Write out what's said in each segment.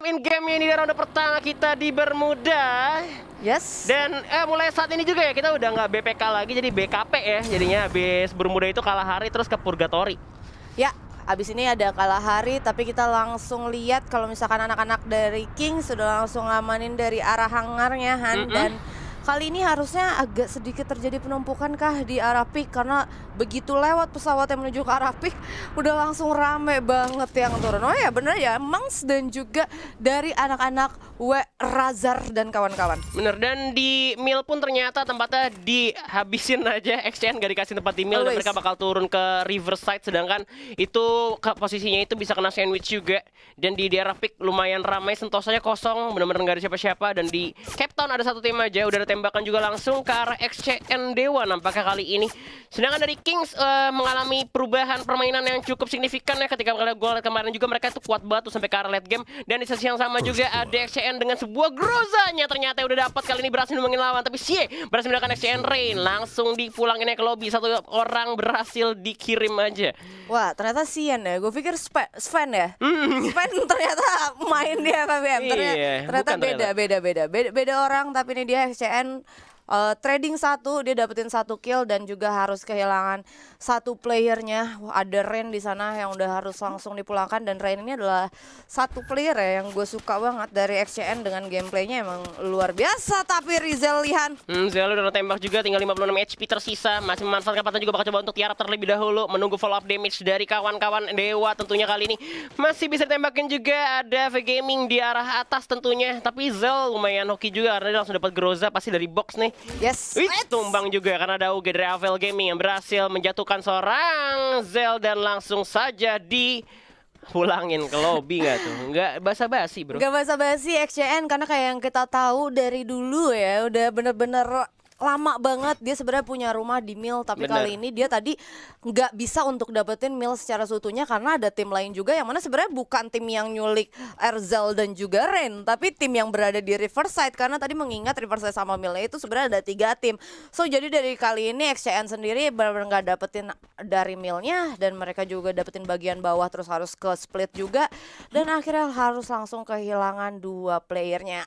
in game ini di ronde pertama kita di Bermuda. Yes. Dan mulai saat ini juga ya kita udah nggak BPK lagi jadi BKP ya. Jadinya habis Bermuda itu kalah hari terus ke Purgatory. Ya, abis ini ada kalah hari, tapi kita langsung lihat kalau misalkan anak-anak dari King sudah langsung ngamanin dari arah hangarnya, Han. Dan kali ini harusnya agak sedikit terjadi penumpukan kah di arah peak, karena begitu lewat pesawat yang menuju ke arah peak udah langsung rame banget yang turun. Oh ya bener ya, Mangs dan juga dari anak-anak Razar dan kawan-kawan. Bener, dan di mill pun ternyata tempatnya dihabisin aja. XCN gak dikasih tempat di mill dan mereka bakal turun ke Riverside, sedangkan itu posisinya itu bisa kena sandwich juga. Dan di daerah peak lumayan ramai, Sentosanya kosong, bener-bener gak ada siapa-siapa. Dan di Cape Town ada satu tim aja, udah ada tembakan juga langsung ke arah XCN Dewa nampaknya kali ini. Sedangkan dari Kings mengalami perubahan permainan yang cukup signifikan ya. Ketika gue lihat kemarin juga mereka itu kuat banget tuh sampai ke arah late game. Dan di sesi yang sama juga ada XCN dengan sebuah grozanya ternyata udah dapat, kali ini berhasil numbangin lawan, tapi Sie berhasil mendapatkan XCN Rain langsung dipulanginnya ke lobby. Satu orang berhasil dikirim aja. Wah, ternyata Sian ya. Gue pikir Sven ya. Sven ternyata main di FFM. Ternyata beda orang, tapi ini dia XCN trading satu, dia dapetin satu kill dan juga harus kehilangan satu playernya. Ada Rain di sana yang udah harus langsung dipulangkan, dan Rain ini adalah satu player ya yang gue suka banget dari XCN dengan gameplaynya emang luar biasa. Tapi Rizal Lihan, Zel udah tembak juga, tinggal 56 HP tersisa, masih memanfaatkan kesempatan juga bakal coba untuk tiarap terlebih dahulu, menunggu follow up damage dari kawan-kawan Dewa. Tentunya kali ini masih bisa ditembakin juga, ada V Gaming di arah atas tentunya, tapi Zel lumayan hoki juga karena dia langsung dapat Groza pasti dari box nih. yes. Tumbang juga karena ada UG dari Avel Gaming yang berhasil menjatuhkan seorang Zel dan langsung saja dipulangin ke lobby. Nggak tuh, nggak basa-basi bro. Gak basa-basi XCN, karena kayak yang kita tahu dari dulu ya, udah bener-bener lama banget dia sebenarnya punya rumah di mill, tapi kali ini dia tadi nggak bisa untuk dapetin mill secara seutuhnya karena ada tim lain juga yang mana sebenarnya bukan tim yang nyulik Erzal dan juga Rain, tapi tim yang berada di Riverside, karena tadi mengingat Riverside sama millnya itu sebenarnya ada 3 tim. So jadi dari kali ini XCN sendiri benar-benar nggak dapetin dari millnya, dan mereka juga dapetin bagian bawah terus harus ke split juga, dan akhirnya harus langsung kehilangan 2 playernya.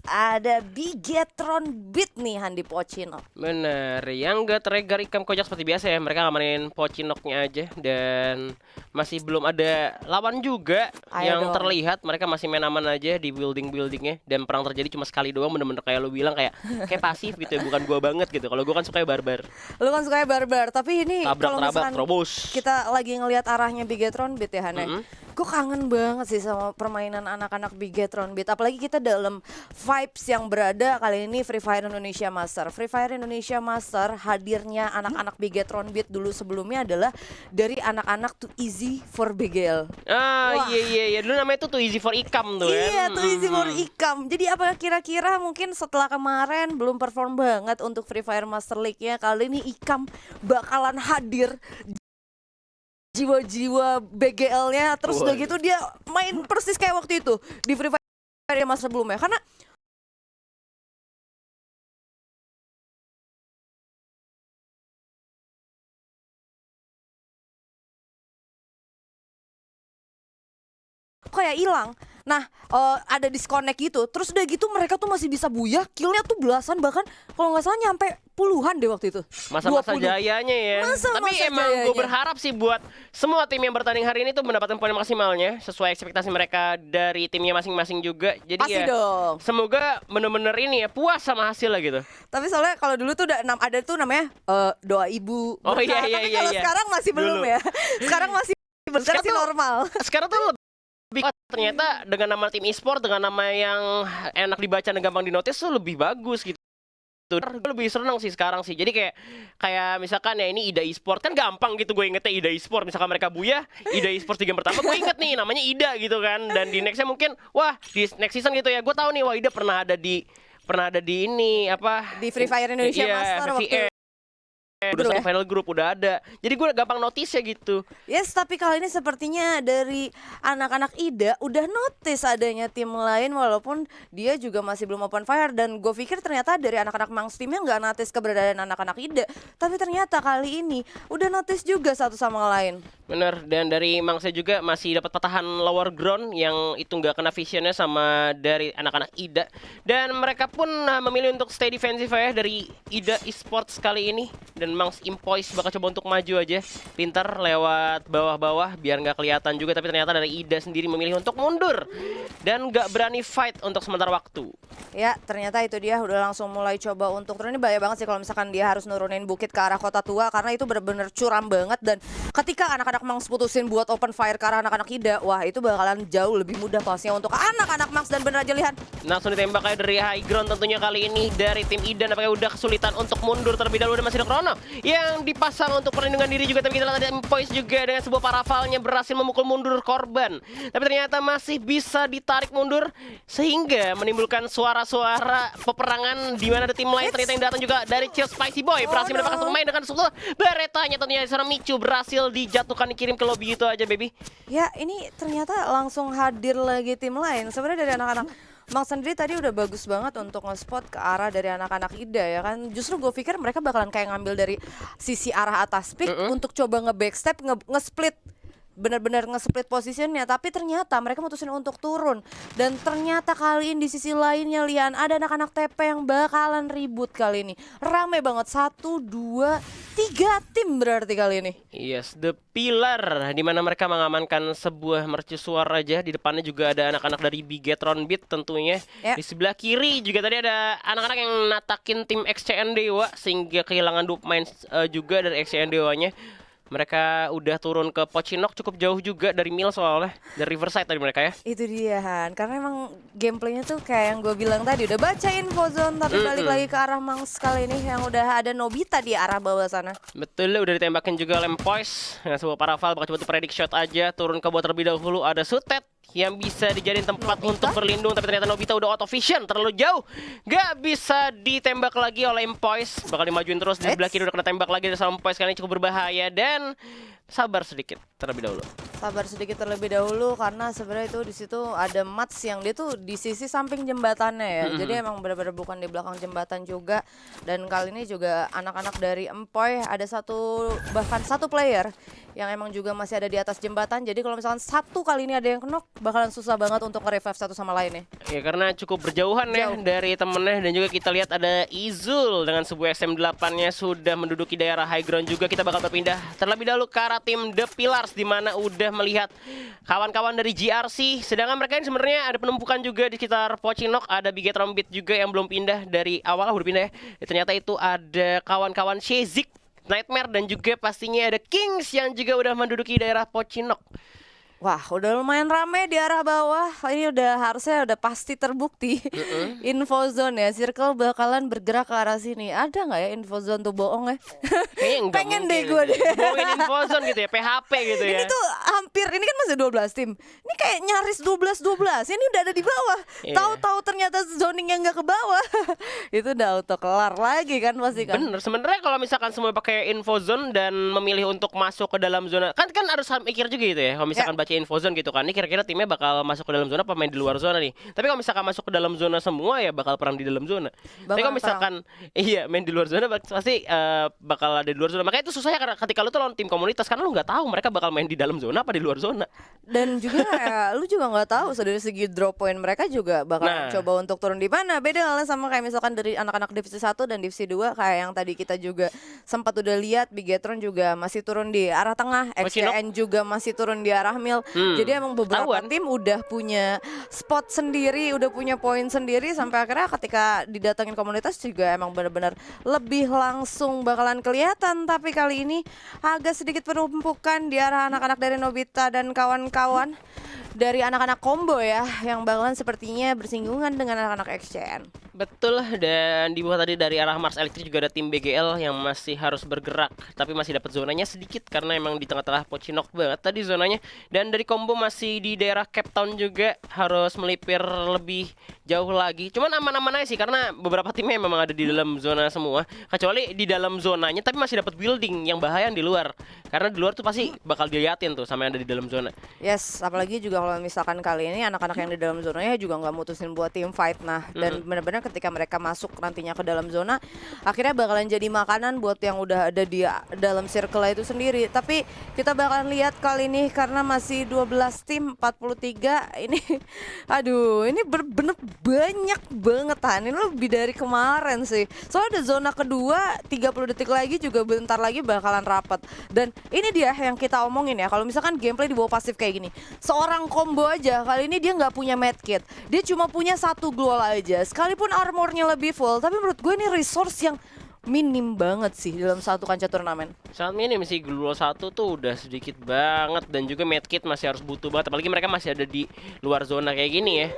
Ada Bigetron Beat nih Han di Pochinok. Bener, yang gak trigger Ikam Kojak seperti biasa ya, mereka ngamanin Pochinoknya aja. Dan masih belum ada lawan juga yang terlihat, mereka masih main aman aja di building-buildingnya. Dan perang terjadi cuma sekali doang, bener-bener kayak lu bilang, kayak pasif gitu ya, bukan gua banget gitu. Kalau gua kan sukanya barbar. Lu kan sukanya barbar, tapi ini kalau misalkan terobos. kita lagi ngelihat arahnya Bigetron Beat ya Han ya. Gue kangen banget sih sama permainan anak-anak Bigetron Beat. Apalagi kita dalam vibes yang berada kali ini Free Fire Indonesia Master. Free Fire Indonesia Master hadirnya anak-anak Bigetron Beat dulu sebelumnya adalah dari anak-anak Too Easy for BGL. Iya. Dulu namanya Too Easy for Ikam tuh ya. Iya, Too Easy for Ikam. Jadi apa kira-kira mungkin setelah kemarin belum perform banget untuk Free Fire Master League-nya, kali ini Ikam bakalan hadir jiwa-jiwa BGL-nya, terus udah gitu dia main persis kayak waktu itu di Free Fire Master sebelumnya, karena kayak hilang. Nah, ada disconnect gitu. Terus udah gitu mereka tuh masih bisa buyah, killnya tuh belasan, bahkan kalau nggak salah nyampe puluhan deh waktu itu. Masa-masa jayanya ya. Tapi emang gue berharap sih buat semua tim yang bertanding hari ini tuh mendapatkan poin maksimalnya sesuai ekspektasi mereka dari timnya masing-masing juga. Jadi pasti ya dong. Semoga bener-bener ini ya puas sama hasilnya gitu. Tapi soalnya kalau dulu tuh ada tuh namanya doa ibu. Oh iya. Tapi kalau sekarang masih belum ya. Sekarang masih normal. Sekarang tuh ternyata dengan nama tim e-sport, dengan nama yang enak dibaca dan gampang dinotis tuh lebih bagus gitu. Gue lebih seneng sih sekarang sih. Jadi kayak misalkan ya ini Ida e-sport kan gampang gitu gue ingetnya Ida e-sport. Misalkan mereka buyah Ida e-sport di game pertama, gue inget nih namanya Ida gitu kan. Dan di nextnya mungkin wah di next season gitu ya, gue tahu nih wah Ida pernah ada di ini apa di Free Fire Indonesia Master waktu udah sampai final group udah ada. Jadi gue gampang notice ya gitu. Yes, tapi kali ini sepertinya dari anak-anak Ida udah notice adanya tim lain walaupun dia juga masih belum open fire, dan gue pikir ternyata dari anak-anak Mangs timnya nggak notice keberadaan anak-anak Ida, tapi ternyata kali ini udah notice juga satu sama lain. Bener, dan dari Mangsa juga masih dapat patahan lower ground yang itu nggak kena visionnya sama dari anak-anak Ida. Dan mereka pun memilih untuk stay defensive ya dari Ida Esports kali ini. Dan Mangs Impoise bakal coba untuk maju aja, pintar lewat bawah-bawah biar nggak kelihatan juga. Tapi ternyata dari Ida sendiri memilih untuk mundur dan nggak berani fight untuk sementara waktu. Ya, ternyata itu dia udah langsung mulai coba untuk turun. Ini bahaya banget sih kalau misalkan dia harus nurunin bukit ke arah kota tua, karena itu benar-benar curam banget. Dan ketika anak-anak Mangs putusin buat open fire ke arah anak-anak Ida, wah itu bakalan jauh lebih mudah pastinya untuk anak-anak Mangs. Dan bener aja lihat, langsung ditembak kayak dari high ground tentunya kali ini dari tim Ida. Nampaknya udah kesulitan untuk mundur terlebih dahulu, dan masih ada Chrono yang dipasang untuk perlindungan diri juga. Tapi kita lihat ada Impoise juga dengan sebuah parafalnya berhasil memukul mundur korban. Tapi ternyata masih bisa ditarik mundur sehingga menimbulkan suara-suara peperangan di mana ada tim lain ternyata yang datang juga dari Chill Spicy Boy. Berhasil mendapatkan satu pemain dengan satu beretanya tentunya secara Micu berhasil dijatuhkan, dikirim ke lobby itu aja baby. ya ini ternyata langsung hadir lagi tim lain. Sebenarnya dari anak-anak Mangs sendiri tadi udah bagus banget untuk nge-spot ke arah dari anak-anak Ida ya kan. Justru gue pikir mereka bakalan kayak ngambil dari sisi arah atas pick untuk coba nge-backstep, nge-split, benar-benar nge-split positionnya. Tapi ternyata mereka mutusin untuk turun. Dan ternyata kali ini di sisi lainnya Lian, ada anak-anak TP yang bakalan ribut kali ini. Rame banget, 1, 2, 3 tim berarti kali ini. Yes, The Pillar, di mana mereka mengamankan sebuah mercusuar aja. Di depannya juga ada anak-anak dari Bigetron Beat tentunya. Ya. Di sebelah kiri juga tadi ada anak-anak yang natakin tim XCN Dewa sehingga kehilangan 2 pemain juga dari XCN Dewanya. Mereka udah turun ke Pochinok cukup jauh juga dari Mill soalnya, dari Riverside tadi mereka ya. Itu dia Han, karena emang gameplaynya tuh kayak yang gue bilang tadi, udah baca info zone tapi balik lagi ke arah Mangs kali ini yang udah ada Nobita di arah bawah sana. Betul, udah ditembakin juga Lempoise. Nah, sebuah parafal bakal coba tuh predict shot aja, turun ke bawah terlebih dahulu. Ada Sutet yang bisa dijadiin tempat untuk berlindung, tapi ternyata Nobita udah out of vision, terlalu jauh, gak bisa ditembak lagi oleh Impoise. Bakal dimajuin terus, di sebelah kiri udah kena tembak lagi dari sama Impoise, karena cukup berbahaya. Dan sabar sedikit terlebih dahulu. Sabar sedikit terlebih dahulu karena sebenarnya itu di situ ada Mats yang dia tuh di sisi samping jembatannya ya. Jadi emang benar-benar bukan di belakang jembatan juga. Dan kali ini juga anak-anak dari Empoy ada bahkan satu player yang emang juga masih ada di atas jembatan. Jadi kalau misalkan satu kali ini ada yang knock, bakalan susah banget untuk nge-revive satu sama lainnya. Ya karena cukup berjauhan ya dari temennya. Dan juga kita lihat ada Izul dengan sebuah SM8-nya sudah menduduki daerah high ground juga. Kita bakal berpindah terlebih dahulu ke arah tim The Pillars, di mana udah melihat kawan-kawan dari GRC. Sedangkan mereka ini sebenarnya ada penumpukan juga di sekitar Pochinok. Ada Bigetron Beat juga yang belum pindah dari awal, udah pindah ya. Ternyata itu ada kawan-kawan Shezik, Nightmare, dan juga pastinya ada Kings yang juga udah menduduki daerah Pochinok. Wah, udah lumayan rame di arah bawah. Ini harusnya udah pasti terbukti. Info zone ya, Circle bakalan bergerak ke arah sini. Ada nggak ya info zone tuh bohong ya? Kayaknya enggak. Pengen deh gue deh. Bawain info zone gitu ya, PHP gitu ya. Ini tuh hampir, ini kan masih 12 tim. Ini kayak nyaris 12-12. Ini udah ada di bawah. Iya. Tahu-tahu ternyata zoning yang nggak ke bawah. Itu udah auto kelar lagi kan pasti kan. Bener, sebenarnya kalau misalkan semua pakai info zone dan memilih untuk masuk ke dalam zona, kan harus mikir juga gitu ya. Kalau misalkan baca info zone gitu kan, ini kira-kira timnya bakal masuk ke dalam zona apa main di luar zona nih. Tapi kalau misalkan masuk ke dalam zona semua ya bakal perang di dalam zona. Tapi kalau misalkan iya main di luar zona pasti bakal ada di luar zona. Makanya itu susahnya karena ketika lu tuh lawan tim komunitas, karena lu nggak tahu mereka bakal main di dalam zona apa di luar zona. Dan juga ya, lu juga nggak tahu dari segi drop point mereka juga bakal coba untuk turun di mana. Beda halnya sama kayak misalkan dari anak-anak divisi 1 dan divisi 2 kayak yang tadi kita juga sempat udah lihat, Bigetron juga masih turun di arah tengah, XCN juga masih turun di arah Mill. Jadi emang beberapa tim udah punya spot sendiri, udah punya poin sendiri, sampai akhirnya ketika didatengin komunitas juga emang benar-benar lebih langsung bakalan kelihatan. Tapi kali ini agak sedikit penumpukan di arah anak-anak dari Nobita dan kawan-kawan dari anak-anak combo ya, yang bakalan sepertinya bersinggungan dengan anak-anak XCN. Betul, dan di bawah tadi dari arah Mars Electric juga ada tim BGL yang masih harus bergerak, tapi masih dapat zonanya sedikit karena emang di tengah-tengah Pocinok banget tadi zonanya. Dan dari combo masih di daerah Cape Town juga harus melipir lebih jauh lagi. Cuman aman-aman aja sih karena beberapa timnya memang ada di dalam zona semua, kecuali di dalam zonanya tapi masih dapat building yang bahaya di luar. Karena di luar tuh pasti bakal diliatin tuh sama yang ada di dalam zona. Yes, apalagi juga kalau misalkan kali ini anak-anak yang di dalam zonanya juga nggak mutusin buat team fight. Nah, dan benar-benar ketika mereka masuk nantinya ke dalam zona, akhirnya bakalan jadi makanan buat yang udah ada di dalam circle itu sendiri. Tapi kita bakalan lihat kali ini karena masih 12 tim 43 ini, aduh, ini bener-bener banyak banget Han. Ini lebih dari kemarin sih. Soalnya ada zona kedua 30 detik lagi juga bentar lagi bakalan rapat. Dan ini dia yang kita omongin ya, kalau misalkan gameplay di bawah pasif kayak gini, seorang combo aja kali ini dia nggak punya medkit, dia cuma punya satu glow aja, sekalipun armornya lebih full, tapi menurut gue ini resource yang minim banget sih dalam satu kancah turnamen. Sangat minim sih, Glow 1 tuh udah sedikit banget, dan juga medkit masih harus butuh banget, apalagi mereka masih ada di luar zona kayak gini ya.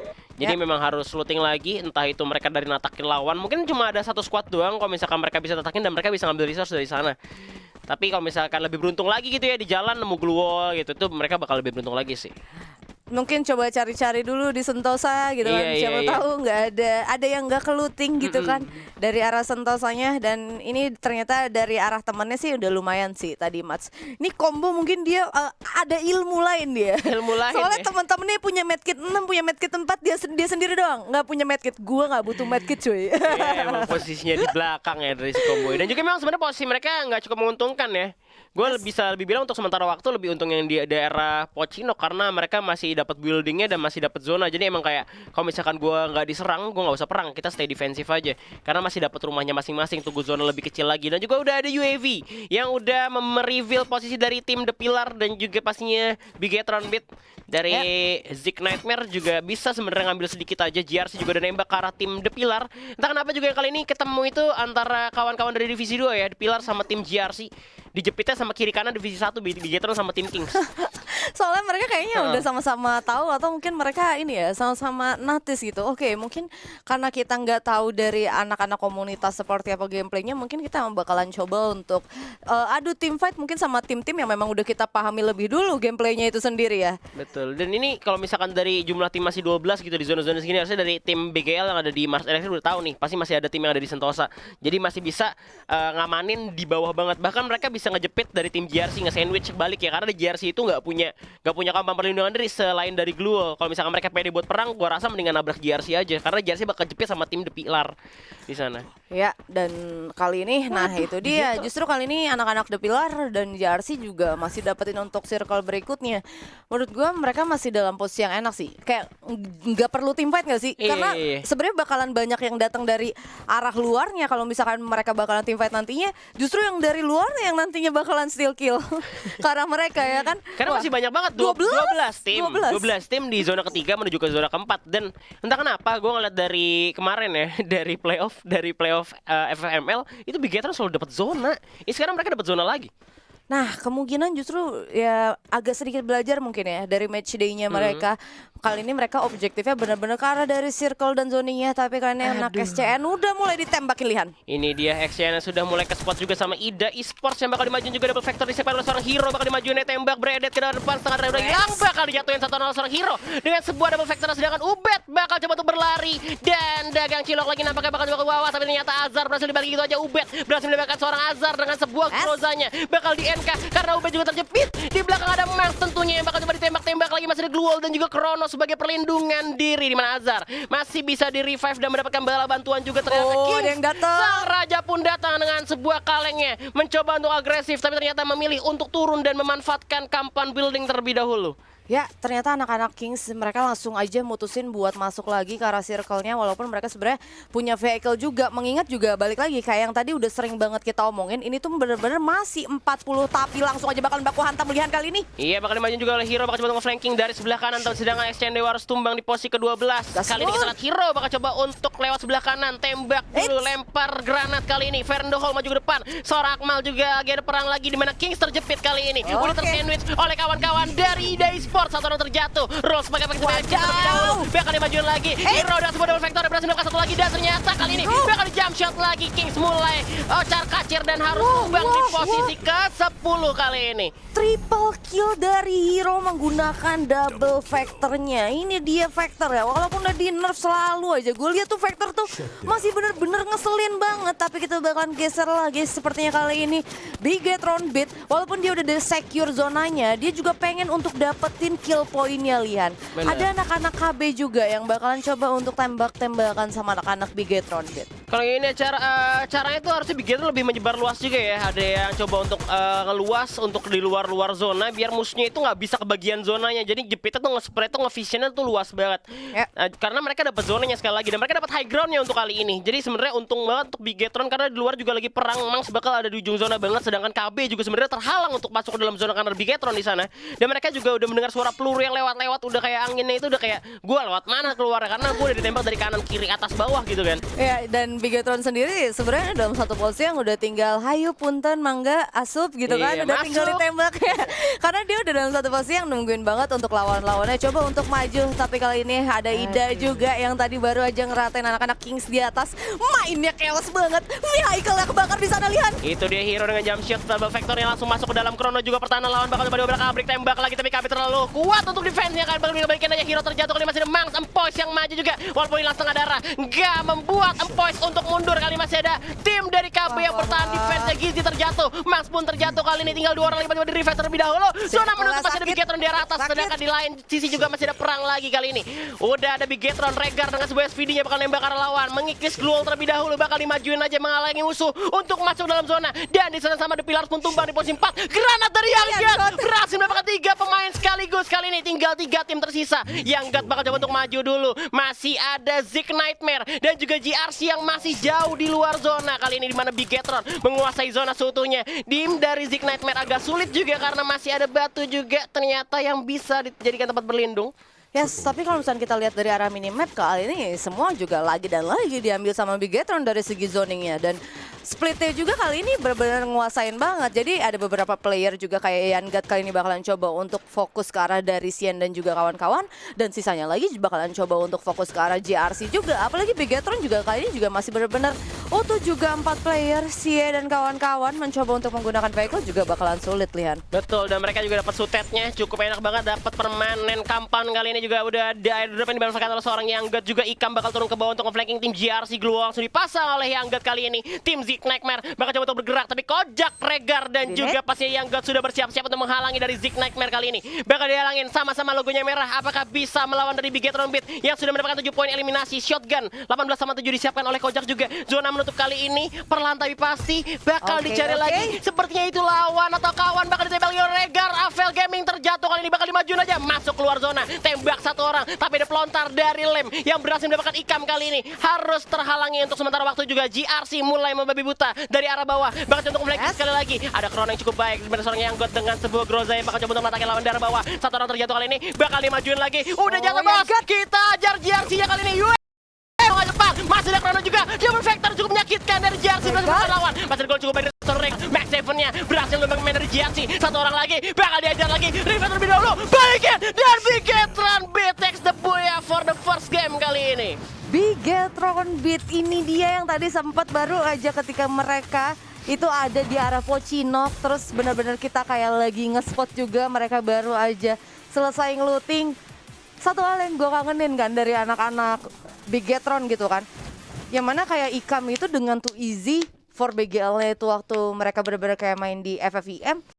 Jadi memang harus looting lagi, entah itu mereka dari natakin lawan, mungkin cuma ada satu squad doang kalau misalkan mereka bisa natakin dan mereka bisa ngambil resource dari sana. Tapi kalau misalkan lebih beruntung lagi gitu ya di jalan nemu glue gitu tuh mereka bakal lebih beruntung lagi sih. Mungkin coba cari-cari dulu di Sentosa gitu kan, siapa tahu nggak ada yang nggak keluting gitu kan dari arah Sentosanya. Dan ini ternyata dari arah temannya sih udah lumayan sih tadi Mats. Ini combo mungkin dia ada ilmu lain dia. Ilmu lain. Soalnya ya? teman-temannya punya medkit 6, punya medkit 4, dia sendiri doang nggak punya medkit. Gua nggak butuh medkit cuy. Iya, emang posisinya di belakang ya dari si combo. Dan juga memang sebenarnya posisi mereka nggak cukup menguntungkan ya. Gue bisa lebih bilang untuk sementara waktu lebih untung yang di daerah Pocinok karena mereka masih dapat buildingnya dan masih dapat zona. Jadi emang kayak kalau misalkan gue nggak diserang, gue nggak usah perang, kita stay defensif aja karena masih dapat rumahnya masing-masing, tunggu zona lebih kecil lagi. Dan juga udah ada UAV yang udah mereveal posisi dari tim The Pillar dan juga pastinya Bigetron Beat dari Zik Nightmare juga bisa sebenarnya ngambil sedikit aja. GRC juga udah nembak ke arah tim The Pillar. Entah kenapa juga yang kali ini ketemu itu antara kawan-kawan dari divisi 2 ya, The Pillar sama tim GRC. Dijepitnya sama kiri kanan divisi 1 Bigetron sama tim Kings. Soalnya mereka kayaknya udah sama-sama tahu atau mungkin mereka ini ya sama-sama notice gitu. Oke, mungkin karena kita nggak tahu dari anak-anak komunitas seperti apa gameplaynya, mungkin kita bakalan coba untuk adu team fight mungkin sama tim-tim yang memang udah kita pahami lebih dulu gameplaynya itu sendiri ya. Betul. Dan ini kalau misalkan dari jumlah tim masih 12 gitu di zona-zona segini, harusnya dari tim BGL yang ada di Mars Electric udah tahu nih, pasti masih ada tim yang ada di Sentosa. Jadi masih bisa ngamanin di bawah banget. Bahkan mereka bisa ngejepit dari tim GRC, nge-sandwich balik ya, karena di GRC itu nggak punya kampan perlindungan diri selain dari Glue. Kalau misalkan mereka pede buat perang, gua rasa mendingan nabrak GRC aja karena GRC bakal jepit sama tim The Pillar di sana. Ya, dan kali ini nah itu dia. Justru kali ini anak-anak The Pillar dan GRC juga masih dapetin untuk circle berikutnya. Menurut gua mereka masih dalam posisi yang enak sih. Kayak nggak perlu team fight nggak sih? Karena sebenarnya bakalan banyak yang datang dari arah luarnya. Kalau misalkan mereka bakalan team fight nantinya, justru yang dari luar yang nantinya bakalan steal kill karena mereka ya kan. Karena masih banyak banget 12 tim di zona ketiga menuju ke zona keempat. Dan entah kenapa gue ngeliat dari kemarin ya dari playoff FFML itu Bigetron selalu dapat zona. Ini sekarang mereka dapat zona lagi. Nah, kemungkinan justru ya agak sedikit belajar mungkin ya dari match day-nya mereka. Kali ini mereka objektifnya benar-benar ke arah dari circle dan zoningnya, tapi karena anak SCN udah mulai ditembakin Lihan. Ini dia SCN sudah mulai ke spot juga sama Ida Esports yang bakal dimajuin juga double factor disepak oleh seorang hero, bakal dimajuin tembak Bredet ke depan setengah drive udah hilang, bakal dijatuhin 1-0 seorang hero dengan sebuah double factor, sedangkan Ubed bakal coba untuk berlari dan dagang cilok lagi nampaknya bakal coba ke bawah, tapi ternyata Azhar berhasil dibalik gitu aja. Ubed berhasil mendapatkan seorang Azhar dengan sebuah grozanya bakal di NK karena Ubed juga terjepit. Di belakang ada Max tentunya yang bakal coba ditembak-tembak lagi, masih ada Gluol dan juga Kronos sebagai perlindungan diri, di mana Azhar masih bisa di revive dan mendapatkan bala bantuan juga. Ternyata King, yang datang. sang raja pun datang dengan sebuah kalengnya mencoba untuk agresif, tapi ternyata memilih untuk turun dan memanfaatkan kampan building terlebih dahulu. Ya, ternyata anak-anak Kings mereka langsung aja mutusin buat masuk lagi ke arah circle-nya, walaupun mereka sebenarnya punya vehicle juga. Mengingat juga balik lagi kayak yang tadi udah sering banget kita omongin, ini tuh bener-bener masih 40 tapi langsung aja bakal baku hantam melihat kali ini. Iya, bakal dimajuin juga oleh Hero, bakal coba untuk flanking dari sebelah kanan, sedangkan XCN Dewa harus tumbang di posisi ke-12. Kali ini kita lihat Hero bakal coba untuk lewat sebelah kanan, tembak dulu, lempar granat kali ini. Fernando Hall maju ke depan, seorang Akmal juga lagi ada perang lagi di mana Kings terjepit kali ini. Udah tersandwich oleh kawan-kawan dari Ida Esports. support, satu orang terjatuh. Rose pakai terlebih dahulu. Bakal dimajuin lagi. Hero dan sebuah double factor berhasil melakukan satu lagi, dan ternyata kali ini bakal di jump shot lagi. Kings mulai kacir dan harus tumbang di posisi ke-10 kali ini. Triple kill dari Hero menggunakan double factornya. Ini dia factor ya, walaupun udah di nerf selalu aja. Gue lihat tuh factor tuh masih bener-bener ngeselin banget. Tapi kita bakalan geser lagi sepertinya kali ini. Bigetron Beat, walaupun dia udah di secure zonanya, dia juga pengen untuk dapetin kill poinnya, Lihan. Ada anak-anak KB juga yang bakalan coba untuk tembak-tembakan sama anak-anak Bigetron Beat. Kalau ini caranya tuh harusnya Bigetron lebih menyebar luas juga ya. Ada yang coba untuk ngeluas untuk di luar zona biar musuhnya itu nggak bisa kebagian zonanya. Jadi jepitnya tuh nge-spray tuh nge-visionnya tuh luas banget. Karena mereka dapat zonanya sekali lagi dan mereka dapat high groundnya untuk kali ini. Jadi sebenarnya untung banget untuk Bigetron karena di luar juga lagi perang. Memang bakal ada di ujung zona banget, sedangkan KB juga sebenarnya terhalang untuk masuk ke dalam zona karena Bigetron di sana. Dan mereka juga udah mendengar suara peluru yang lewat-lewat, udah kayak anginnya itu udah kayak gua lewat mana keluar karena gua udah ditembak dari kanan kiri atas bawah gitu kan. Ya, dan Bigetron sendiri sebenarnya dalam satu posisi yang udah tinggal hayu punten mangga asup gitu kan, udah tinggal ditembak ya. Karena dia udah dalam satu posisi yang nungguin banget untuk lawan-lawannya coba untuk maju, tapi kali ini ada Ida juga yang tadi baru aja ngeratain anak-anak Kings di atas. Mainnya chaos banget. Vehicle yang kebakar di sana, Lihan. Itu dia Hero dengan jump shot, double factor yang langsung masuk ke dalam. Chrono juga pertahanan lawan bakal coba diobrol kabrik, tembak lagi tapi KB terlalu kuat untuk defense-nya kan. Bakal dibalikin aja, Hero terjatuh kali masih ada Mangs, Empois yang maju juga walaupun hilang setengah darah. Nggak membuat Empois untuk mundur, kali masih ada tim dari KB yang bertahan defense-nya. Gizi terjatuh, Mangs pun terjatuh, kali ini tinggal 2 orang lagi di revive terlebih dahulu. Zona menutup masih ada Bigetron di atas, sedangkan di lain sisi juga masih ada perang lagi kali ini. Udah ada Bigetron, Regar dengan sebuah SVD-nya bakal nembak arah lawan, mengikis Gluol terlebih dahulu, bakal dimajuin aja menghalangi musuh untuk masuk dalam zona. Dan di sana sama The Pillars pun tumbang di posisi 4. Granat dari Younggut berhasil mendapatkan 3 pemain sekaligus. Kali ini tinggal 3 tim tersisa. Younggut bakal coba untuk maju dulu. Masih ada Zik Nightmare dan juga GRC yang masih jauh di luar zona. Kali ini di mana Bigetron menguasai zona seutuhnya. Tim dari Zik Nightmare agak sulit juga karena masih ada batu juga ternyata yang bisa dijadikan tempat berlindung. Yes, tapi kalau misalnya kita lihat dari arah minimap kali ini semua juga lagi dan lagi diambil sama Bigetron dari segi zoningnya, dan splitnya juga kali ini benar-benar nguasain banget. Jadi ada beberapa player juga kayak Younggut kali ini bakalan coba untuk fokus ke arah dari Xian dan juga kawan-kawan, dan sisanya lagi bakalan coba untuk fokus ke arah JRC juga. Apalagi Bigetron juga kali ini juga masih benar-benar utuh juga 4 player, Xie dan kawan-kawan mencoba untuk menggunakan vehicle juga bakalan sulit, Lihan. Betul, dan mereka juga dapat sutetnya cukup enak banget, dapat permanen kampan kali ini juga udah ada airdrop yang dimanfaatkan oleh seorang Younggut juga. Ikam bakal turun ke bawah untuk nge-flanking tim GRC. Gluol langsung dipasang oleh Younggut kali ini. Tim Zik Nightmare bakal coba untuk bergerak, tapi Kojak, Regar dan juga pastinya Younggut sudah bersiap-siap untuk menghalangi dari Zik Nightmare kali ini. Bakal dihalangin sama-sama logonya merah. Apakah bisa melawan dari Bigetron Beat yang sudah mendapatkan 7 poin eliminasi? Shotgun 18 sama 7 disiapkan oleh Kojak juga. Zona menutup kali ini perlahan tapi pasti bakal dicari lagi. Sepertinya itu lawan atau kawan bakal ditembak oleh Regar. Avel Gaming terjatuh kali ini, bakal dimajuin aja masuk keluar zona. Tembak satu orang, tapi ada pelontar dari Lem yang berhasil mendapatkan Ikam kali ini. Harus terhalangi untuk sementara waktu juga. GRC mulai membabi buta dari arah bawah. Bakal untuk flanking sekali lagi. Ada Chrono yang cukup baik dari seorang Younggut dengan sebuah Groza yang bakal coba untuk menataki lawan dari bawah. Satu orang terjatuh kali ini, bakal dimajuin lagi. Udah jatuh bos. Kita ajar GRC-nya kali ini. Cepat, masih ada Chrono juga. Double factor cukup menyakitkan dari GRC berhasil melawan. Masih ada gol cukup baik dari Soreng. Max 7-nya berhasil membang dari GRC. Satu orang lagi, bakal diajar lagi. Revive terlebih dahulu, balikin dan Bigetron Beat takes the booyah for the first game kali ini. Bigetron Beat ini dia yang tadi sempat baru aja ketika mereka itu ada di arah Pochinok, terus benar-benar kita kayak lagi nge-spot juga, mereka baru aja selesai nge-looting. Satu hal yang gue kangenin kan dari anak-anak Bigetron gitu kan, yang mana kayak Ikam itu dengan Too Easy for BGL-nya itu waktu mereka benar-benar kayak main di FFVM,